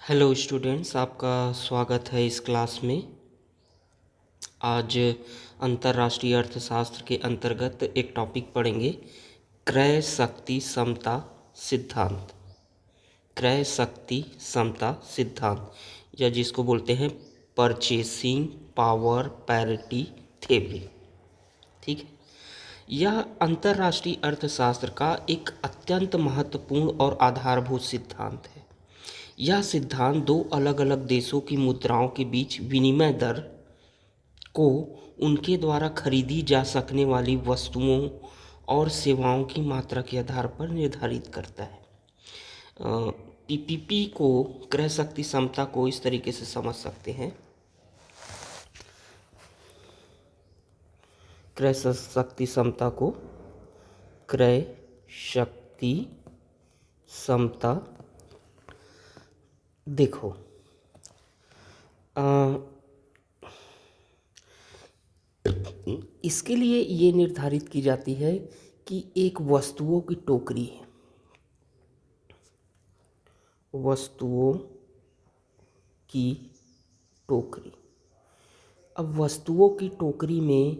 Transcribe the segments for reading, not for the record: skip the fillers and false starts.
Hello students, आपका स्वागत है इस क्लास में। आज अंतर्राष्ट्रीय अर्थशास्त्र के अंतर्गत एक टॉपिक पढ़ेंगे, क्रय शक्ति समता सिद्धांत। क्रय शक्ति समता सिद्धांत, या जिसको बोलते हैं परचेसिंग पावर पैरिटी थ्योरी। ठीक है, यह अंतर्राष्ट्रीय अर्थशास्त्र का एक अत्यंत महत्वपूर्ण और आधारभूत सिद्धांत है। यह सिद्धांत दो अलग अलग देशों की मुद्राओं के बीच विनिमय दर को उनके द्वारा खरीदी जा सकने वाली वस्तुओं और सेवाओं की मात्रा के आधार पर निर्धारित करता है। पीपीपी को, क्रय शक्ति समता को, इस तरीके से समझ सकते हैं। क्रय शक्ति समता को क्रय शक्ति समता, देखो इसके लिए ये निर्धारित की जाती है कि एक वस्तुओं की टोकरी है, वस्तुओं की टोकरी। अब वस्तुओं की टोकरी में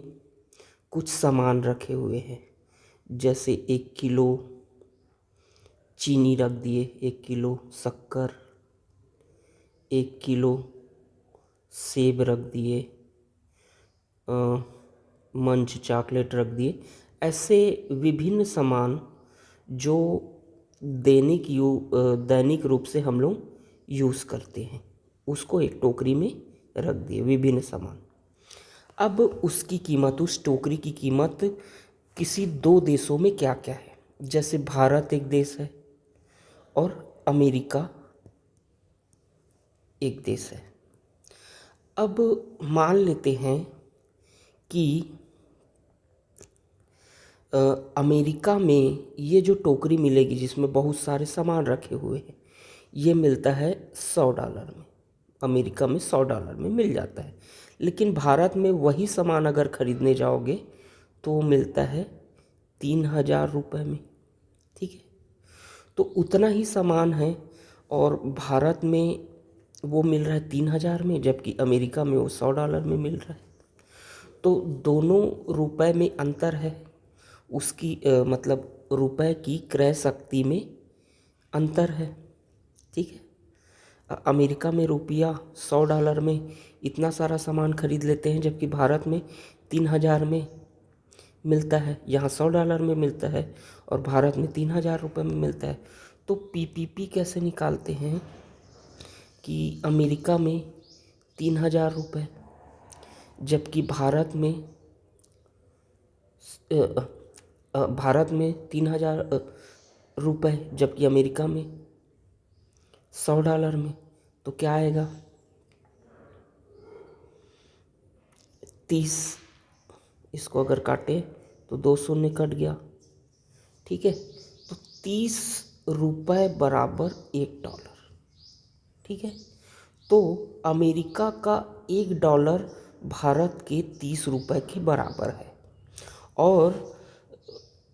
कुछ सामान रखे हुए हैं, जैसे 1 किलो चीनी रख दिए, 1 किलो शक्कर, 1 किलो सेब रख दिए, मंच चॉकलेट रख दिए। ऐसे विभिन्न सामान जो दैनिक रूप से हम लोग यूज़ करते हैं, उसको एक टोकरी में रख दिए, विभिन्न सामान। अब उसकी कीमत, उस टोकरी की कीमत किसी दो देशों में क्या क्या है, जैसे भारत एक देश है और अमेरिका एक देश है। अब मान लेते हैं कि अमेरिका में ये जो टोकरी मिलेगी जिसमें बहुत सारे सामान रखे हुए हैं, ये मिलता है $100 में। अमेरिका में $100 में मिल जाता है। लेकिन भारत में वही सामान अगर ख़रीदने जाओगे तो मिलता है 3000 रुपये में। ठीक है, तो उतना ही सामान है और भारत में वो मिल रहा है 3000 में, जबकि अमेरिका में वो $100 में मिल रहा है। तो दोनों रुपए में अंतर है, उसकी मतलब रुपए की क्रय शक्ति में अंतर है। ठीक है, अमेरिका में रुपया $100 में इतना सारा सामान खरीद लेते हैं, जबकि भारत में 3000 में मिलता है। यहाँ $100 में मिलता है और भारत में 3000 रुपये में मिलता है। तो पीपीपी कैसे निकालते हैं कि अमेरिका में 3000 रुपये, जबकि भारत में 3000 रुपये, जबकि अमेरिका में $100 में। तो क्या आएगा, 30, इसको अगर काटे तो 2 शून्य कट गया। ठीक है, तो 30 रुपये बराबर $1। ठीक है, तो अमेरिका का $1 भारत के 30 रुपये के बराबर है। और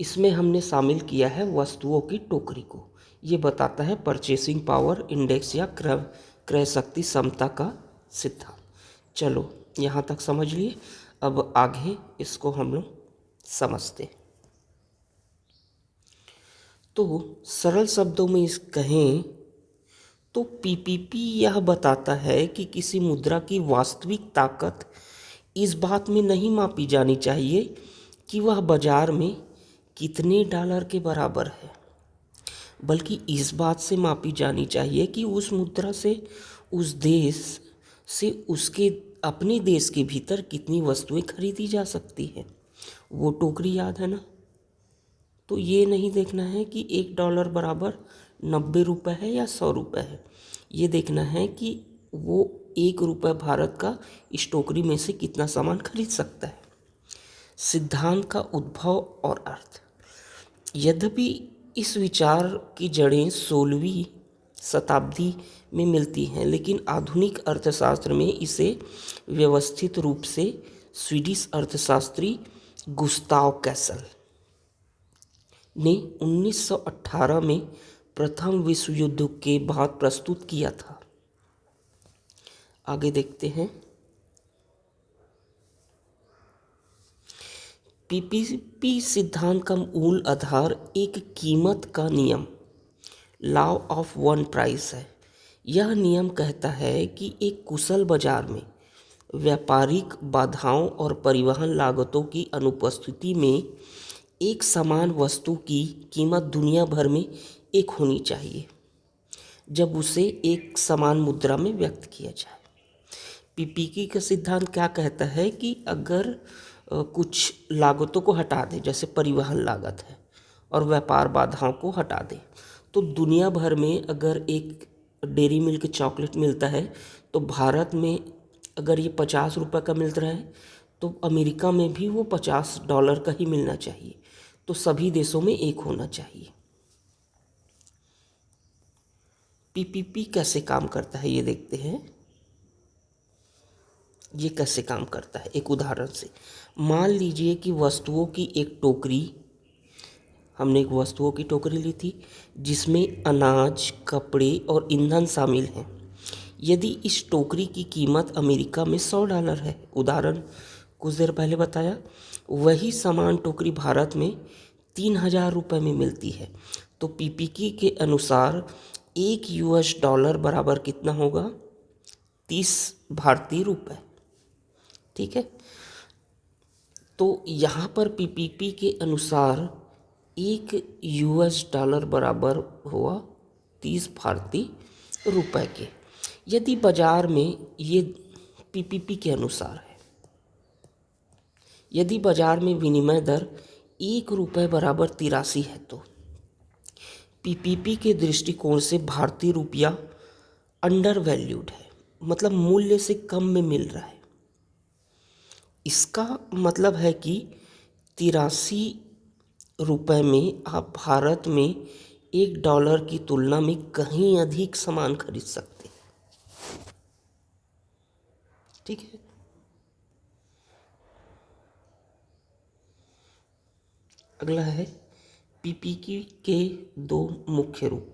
इसमें हमने शामिल किया है वस्तुओं की टोकरी को। ये बताता है परचेसिंग पावर इंडेक्स या क्रय शक्ति समता का सिद्धांत। चलो यहाँ तक समझ लिए, अब आगे इसको हम लोग समझते हैं। तो सरल शब्दों में इस कहें तो पीपीपी यह बताता है कि किसी मुद्रा की वास्तविक ताकत इस बात में नहीं मापी जानी चाहिए कि वह बाजार में कितने डॉलर के बराबर है, बल्कि इस बात से मापी जानी चाहिए कि उस मुद्रा से उस देश से उसके अपने देश के भीतर कितनी वस्तुएं खरीदी जा सकती हैं। वो टोकरी याद है ना? तो ये नहीं देखना है कि $1 बराबर 90 रुपये है या 100 रुपये है। ये देखना है कि वो ₹1 भारत का इस टोकरी में से कितना सामान खरीद सकता है। सिद्धांत का उद्भव और अर्थ। यद्यपि इस विचार की जड़ें 16वीं शताब्दी में मिलती हैं, लेकिन आधुनिक अर्थशास्त्र में इसे व्यवस्थित रूप से स्वीडिश अर्थशास्त्री गुस्ताव कैसल ने 1918 में प्रथम विश्व युद्ध के बाद प्रस्तुत किया था। आगे देखते हैं। पीपीपी सिद्धांत का मूल आधार एक कीमत का नियम, लॉ ऑफ वन प्राइस है। यह नियम कहता है कि एक कुशल बाजार में व्यापारिक बाधाओं और परिवहन लागतों की अनुपस्थिति में एक समान वस्तु की कीमत दुनिया भर में एक होनी चाहिए जब उसे एक समान मुद्रा में व्यक्त किया जाए। पीपीपी का सिद्धांत क्या कहता है कि अगर कुछ लागतों को हटा दें, जैसे परिवहन लागत है, और व्यापार बाधाओं को हटा दें, तो दुनिया भर में अगर एक डेयरी मिल्क चॉकलेट मिलता है तो भारत में अगर ये 50 रुपये का मिल रहा है तो अमेरिका में भी वो $50 का ही मिलना चाहिए। तो सभी देशों में एक होना चाहिए। पीपीपी कैसे काम करता है ये देखते हैं। ये कैसे काम करता है एक उदाहरण से। मान लीजिए कि वस्तुओं की एक टोकरी, हमने एक वस्तुओं की टोकरी ली थी जिसमें अनाज, कपड़े और ईंधन शामिल हैं। यदि इस टोकरी की कीमत अमेरिका में $100 है, उदाहरण कुछ देर पहले बताया, वही समान टोकरी भारत में 3000 रुपये में मिलती है, तो पीपीपी के अनुसार $1 बराबर कितना होगा? 30 भारतीय रुपये। ठीक है, तो यहाँ पर पीपीपी के अनुसार $1 बराबर हुआ 30 भारतीय रुपये के। यदि बाजार में ये पीपीपी के अनुसार है, यदि बाजार में विनिमय दर ₹1 बराबर 83 है तो पीपीपी के दृष्टिकोण से भारतीय रुपया अंडर वैल्यूड है, मतलब मूल्य से कम में मिल रहा है। इसका मतलब है कि 83 रुपये में आप भारत में $1 की तुलना में कहीं अधिक सामान खरीद सकते हैं। ठीक है, अगला है पीपीपी के 2 मुख्य रूप।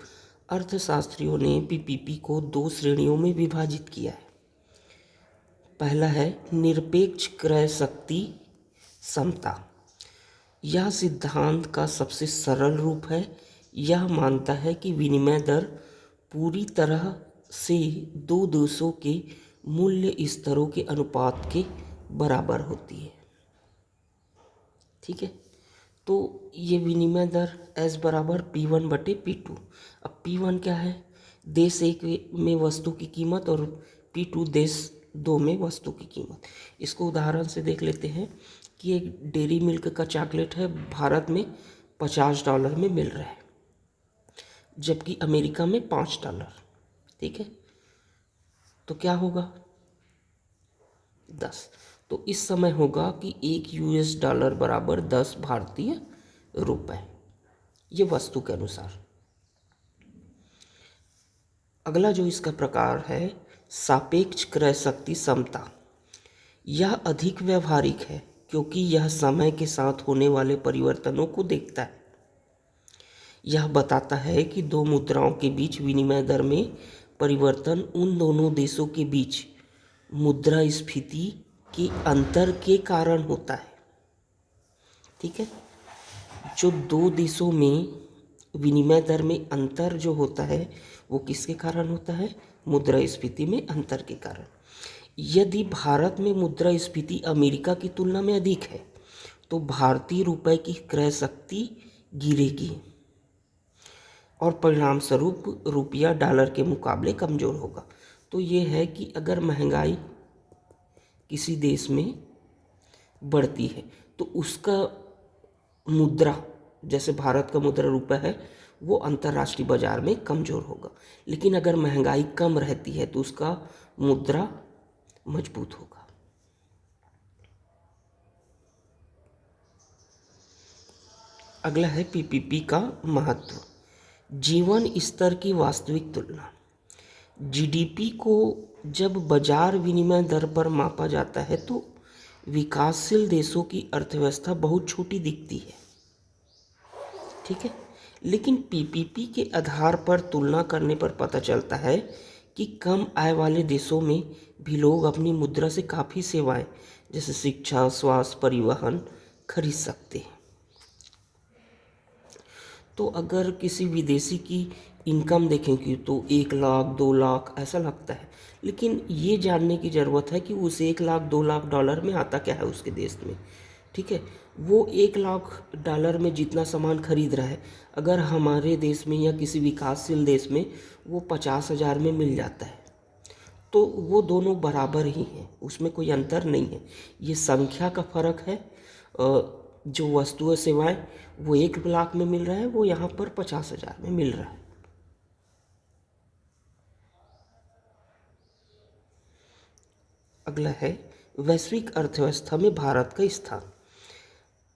अर्थशास्त्रियों ने पीपीपी को 2 श्रेणियों में विभाजित किया है। पहला है निरपेक्ष क्रय शक्ति समता। यह सिद्धांत का सबसे सरल रूप है। यह मानता है कि विनिमय दर पूरी तरह से दो देशों के मूल्य स्तरों के अनुपात के बराबर होती है। ठीक है, तो ये विनिमय दर S बराबर P1/P2। अब P1 क्या है? देश एक में वस्तु की कीमत, और P2 देश 2 में वस्तु की कीमत। इसको उदाहरण से देख लेते हैं कि एक डेयरी मिल्क का चॉकलेट है, भारत में $50 में मिल रहा है, जबकि अमेरिका में $5। ठीक है, तो क्या होगा? 10। तो इस समय होगा कि $1 बराबर 10 भारतीय रुपये, ये वस्तु के अनुसार। अगला जो इसका प्रकार है सापेक्ष क्रय शक्ति समता। यह अधिक व्यवहारिक है क्योंकि यह समय के साथ होने वाले परिवर्तनों को देखता है। यह बताता है कि दो मुद्राओं के बीच विनिमय दर में परिवर्तन उन दोनों देशों के बीच मुद्रास्फीति के अंतर के कारण होता है। ठीक है, जो दो देशों में विनिमय दर में अंतर जो होता है वो किसके कारण होता है? मुद्रास्फीति में अंतर के कारण। यदि भारत में मुद्रास्फीति अमेरिका की तुलना में अधिक है तो भारतीय रुपये की क्रय शक्ति गिरेगी और परिणाम स्वरूप रुपया डॉलर के मुकाबले कमज़ोर होगा। तो ये है कि अगर महंगाई किसी देश में बढ़ती है तो उसका मुद्रा, जैसे भारत का मुद्रा रुपया है, वो अंतर्राष्ट्रीय बाजार में कमज़ोर होगा। लेकिन अगर महंगाई कम रहती है तो उसका मुद्रा मजबूत होगा। अगला है पीपीपी का महत्व। जीवन स्तर की वास्तविक तुलना। जीडीपी को जब बाजार विनिमय दर पर मापा जाता है तो विकासशील देशों की अर्थव्यवस्था बहुत छोटी दिखती है। ठीक है, लेकिन पीपीपी के आधार पर तुलना करने पर पता चलता है कि कम आय वाले देशों में भी लोग अपनी मुद्रा से काफ़ी सेवाएं जैसे शिक्षा, स्वास्थ्य, परिवहन खरीद सकते हैं। तो अगर किसी विदेशी की इनकम देखेंगे तो 1 लाख 2 लाख ऐसा लगता है, लेकिन ये जानने की ज़रूरत है कि उस 1 लाख 2 लाख डॉलर में आता क्या है उसके देश में। ठीक है, वो 1 लाख डॉलर में जितना सामान खरीद रहा है, अगर हमारे देश में या किसी विकासशील देश में वो 50,000 में मिल जाता है, तो वो दोनों बराबर ही हैं, उसमें कोई अंतर नहीं है। ये संख्या का फ़र्क है। जो वस्तुएं सेवाएं वो 1 लाख में मिल रहा है, वो यहाँ पर 50,000 में मिल रहा है। अगला है वैश्विक अर्थव्यवस्था में भारत का स्थान।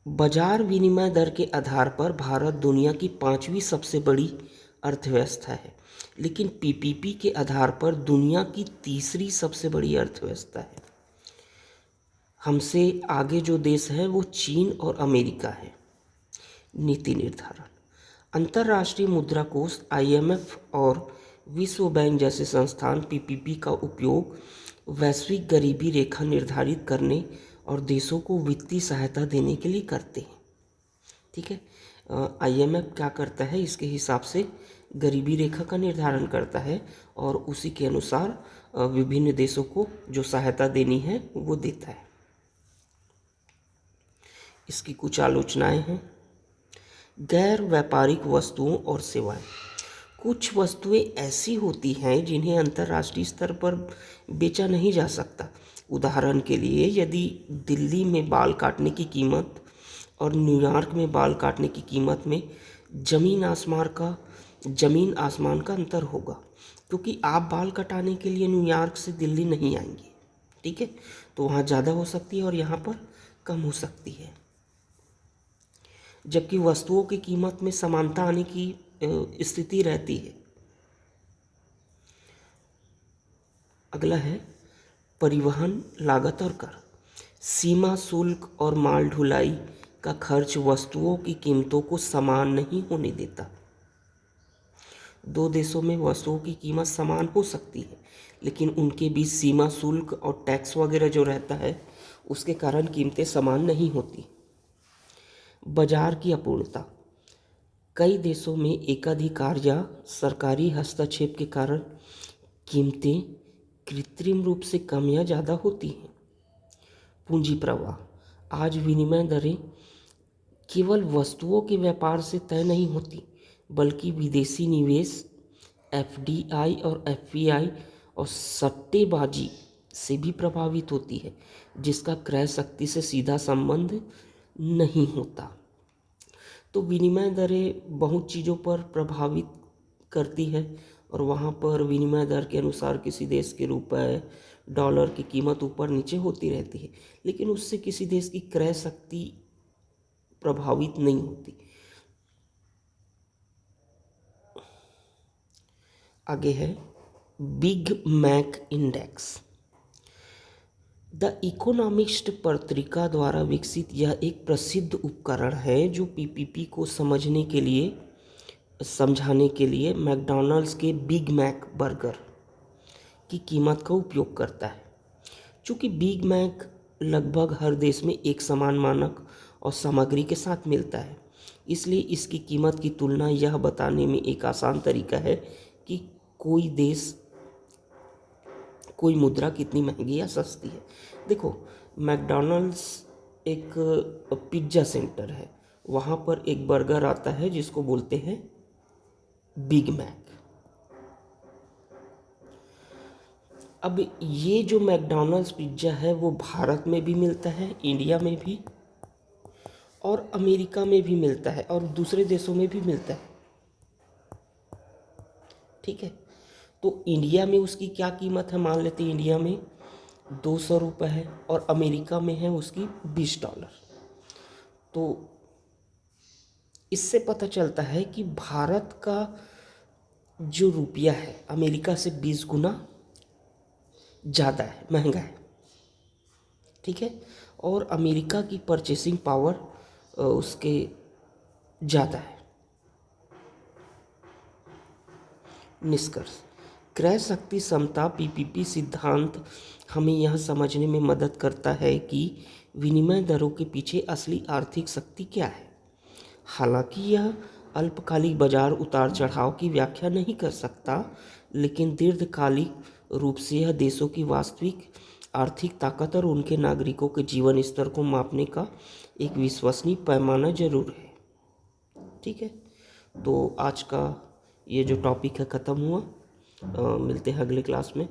बाजार विनिमय दर के आधार पर भारत दुनिया की 5वीं सबसे बड़ी अर्थव्यवस्था है, लेकिन पीपीपी के आधार पर दुनिया की तीसरी सबसे बड़ी अर्थव्यवस्था है। हमसे आगे जो देश है वो चीन और अमेरिका है। नीति निर्धारण। अंतर्राष्ट्रीय मुद्रा कोष आईएमएफ और विश्व बैंक जैसे संस्थान पीपीपी का उपयोग वैश्विक गरीबी रेखा निर्धारित करने और देशों को वित्तीय सहायता देने के लिए करते हैं। ठीक है, आईएमएफ क्या करता है, इसके हिसाब से गरीबी रेखा का निर्धारण करता है और उसी के अनुसार विभिन्न देशों को जो सहायता देनी है वो देता है। इसकी कुछ आलोचनाएं हैं। गैर व्यापारिक वस्तुओं और सेवाएं। कुछ वस्तुएं ऐसी होती हैं जिन्हें अंतर्राष्ट्रीय स्तर पर बेचा नहीं जा सकता। उदाहरण के लिए, यदि दिल्ली में बाल काटने की कीमत और न्यूयॉर्क में बाल काटने की कीमत में ज़मीन आसमान का अंतर होगा, क्योंकि आप बाल कटाने के लिए न्यूयॉर्क से दिल्ली नहीं आएंगे। ठीक है, तो वहाँ ज़्यादा हो सकती है और यहाँ पर कम हो सकती है, जबकि वस्तुओं की कीमत में समानता आने की स्थिति रहती है। अगला है परिवहन लागत और कर। सीमा शुल्क और माल ढुलाई का खर्च वस्तुओं की कीमतों को समान नहीं होने देता। दो देशों में वस्तुओं की कीमत समान हो सकती है, लेकिन उनके बीच सीमा शुल्क और टैक्स वगैरह जो रहता है उसके कारण कीमतें समान नहीं होती। बाजार की अपूर्णता। कई देशों में एकाधिकार या सरकारी हस्तक्षेप के कारण कीमतें कृत्रिम रूप से कम या ज़्यादा होती हैं। पूंजी प्रवाह। आज विनिमय दरें केवल वस्तुओं के व्यापार से तय नहीं होती, बल्कि विदेशी निवेश, एफडीआई और एफपीआई और सट्टेबाजी से भी प्रभावित होती है, जिसका क्रय शक्ति से सीधा संबंध नहीं होता। तो विनिमय दरें बहुत चीज़ों पर प्रभावित करती है और वहाँ पर विनिमय दर के अनुसार किसी देश के रुपए डॉलर की कीमत ऊपर नीचे होती रहती है, लेकिन उससे किसी देश की क्रय शक्ति प्रभावित नहीं होती। आगे है Big Mac index. The Economist पत्रिका द्वारा विकसित यह एक प्रसिद्ध उपकरण है जो पीपीपी को समझाने के लिए मैकडॉनल्ड्स के बिग मैक बर्गर की कीमत का उपयोग करता है। चूँकि बिग मैक लगभग हर देश में एक समान मानक और सामग्री के साथ मिलता है, इसलिए इसकी कीमत की तुलना यह बताने में एक आसान तरीका है कि कोई मुद्रा कितनी महंगी या सस्ती है। देखो, मैकडॉनल्ड्स एक पिज्ज़ा सेंटर है, वहाँ पर एक बर्गर आता है जिसको बोलते हैं बिग मैक। अब ये जो मैकडॉनल्ड्स पिज्ज़ा है वो भारत में भी मिलता है, इंडिया में भी और अमेरिका में भी मिलता है और दूसरे देशों में भी मिलता है। ठीक है, तो इंडिया में उसकी क्या कीमत है, मान लेते हैं इंडिया में 200 रुपये है और अमेरिका में है उसकी $20। तो इससे पता चलता है कि भारत का जो रुपया है अमेरिका से 20 गुना ज़्यादा है, महंगा है। ठीक है, और अमेरिका की परचेसिंग पावर उसके ज़्यादा है। निष्कर्ष। क्रय शक्ति समता पीपीपी सिद्धांत हमें यह समझने में मदद करता है कि विनिमय दरों के पीछे असली आर्थिक शक्ति क्या है। हालांकि यह अल्पकालिक बाजार उतार चढ़ाव की व्याख्या नहीं कर सकता, लेकिन दीर्घकालिक रूप से यह देशों की वास्तविक आर्थिक ताकत और उनके नागरिकों के जीवन स्तर को मापने का एक विश्वसनीय पैमाना जरूर है। ठीक है, तो आज का ये जो टॉपिक है ख़त्म हुआ। मिलते हैं अगले क्लास में।